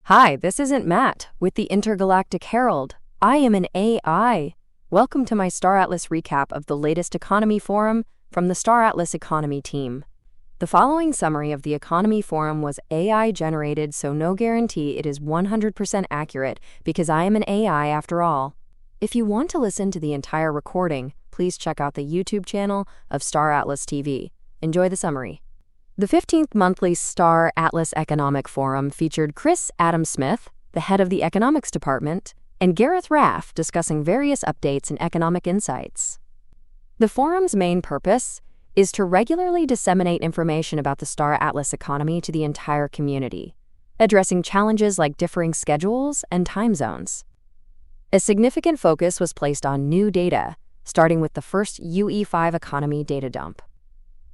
Hi, this isn't Matt with the Intergalactic Herald. I am an AI. Welcome to my Star Atlas recap of the latest economy forum from the Star Atlas economy team. The following summary of the economy forum was AI generated, so no guarantee it is 100% accurate because I am an AI after all. If you want to listen to the entire recording, please check out the YouTube channel of Star Atlas TV. Enjoy the summary. The 15th monthly Star Atlas Economic Forum featured Chris Adam-Smith, the head of the economics department, and Gareth Raff discussing various updates and economic insights. The forum's main purpose is to regularly disseminate information about the Star Atlas economy to the entire community, addressing challenges like differing schedules and time zones. A significant focus was placed on new data, starting with the first UE5 economy data dump.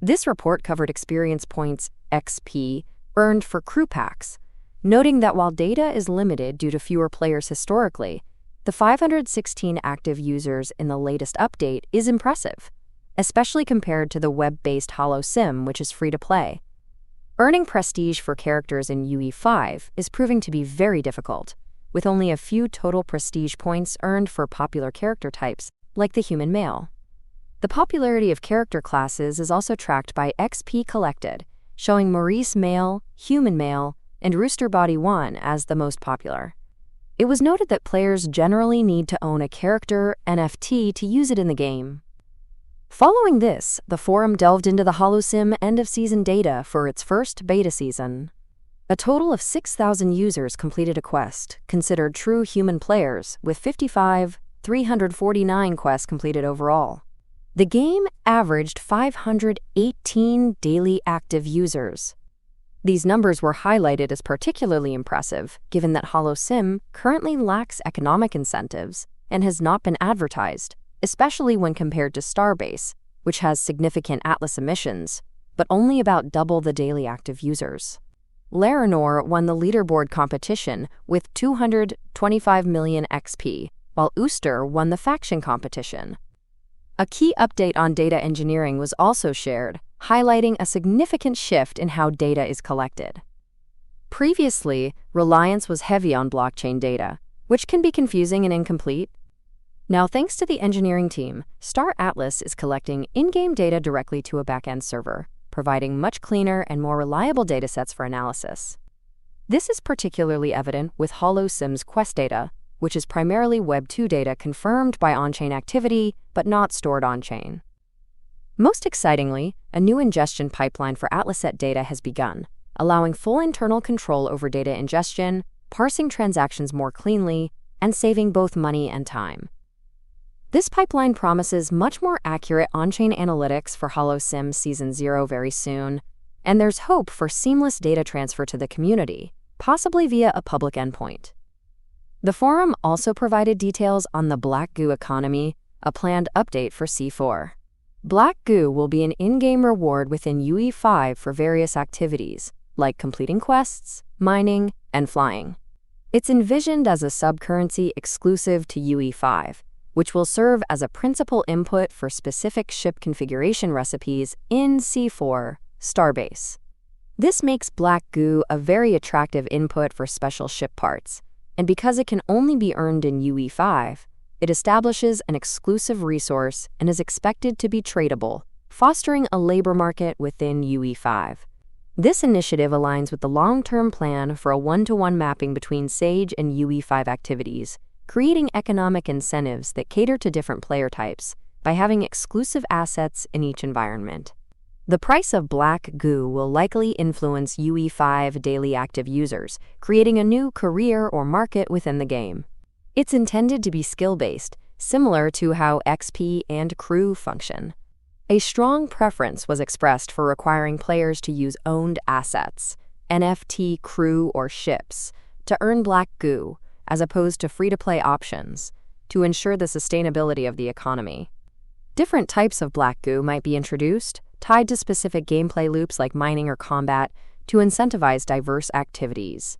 This report covered experience points XP earned for crew packs, noting that while data is limited due to fewer players historically, the 516 active users in the latest update is impressive, especially compared to the web-based HoloSim, which is free to play. Earning prestige for characters in UE5 is proving to be very difficult, with only a few total prestige points earned for popular character types, like the human male. The popularity of character classes is also tracked by XP collected, showing Maurice Male, Human Male, and Rooster Body 1 as the most popular. It was noted that players generally need to own a character NFT to use it in the game. Following this, the forum delved into the HoloSim end-of-season data for its first beta season. A total of 6,000 users completed a quest, considered true human players, with 349 quests completed overall. The game averaged 518 daily active users. These numbers were highlighted as particularly impressive, given that HoloSim currently lacks economic incentives and has not been advertised, especially when compared to Starbase, which has significant Atlas emissions, but only about double the daily active users. Laranor won the leaderboard competition with 225 million XP, while Ooster won the faction competition. A key update on data engineering was also shared, highlighting a significant shift in how data is collected. Previously, reliance was heavy on blockchain data, which can be confusing and incomplete. Now, thanks to the engineering team, Star Atlas is collecting in-game data directly to a back-end server, providing much cleaner and more reliable datasets for analysis. This is particularly evident with HoloSim's quest data, which is primarily Web 2 data confirmed by on-chain activity, but not stored on-chain. Most excitingly, a new ingestion pipeline for AtlasSet data has begun, allowing full internal control over data ingestion, parsing transactions more cleanly, and saving both money and time. This pipeline promises much more accurate on-chain analytics for HoloSim Season 0 very soon, and there's hope for seamless data transfer to the community, possibly via a public endpoint. The forum also provided details on the Black Goo economy, a planned update for C4. Black Goo will be an in-game reward within UE5 for various activities, like completing quests, mining, and flying. It's envisioned as a subcurrency exclusive to UE5, which will serve as a principal input for specific ship configuration recipes in C4 Starbase. This makes Black Goo a very attractive input for special ship parts, and because it can only be earned in UE5, it establishes an exclusive resource and is expected to be tradable, fostering a labor market within UE5. This initiative aligns with the long-term plan for a one-to-one mapping between Sage and UE5 activities, creating economic incentives that cater to different player types by having exclusive assets in each environment. The price of Black Goo will likely influence UE5 daily active users, creating a new career or market within the game. It's intended to be skill-based, similar to how XP and crew function. A strong preference was expressed for requiring players to use owned assets, NFT crew or ships, to earn Black Goo, as opposed to free-to-play options, to ensure the sustainability of the economy. Different types of Black Goo might be introduced, tied to specific gameplay loops like mining or combat, to incentivize diverse activities.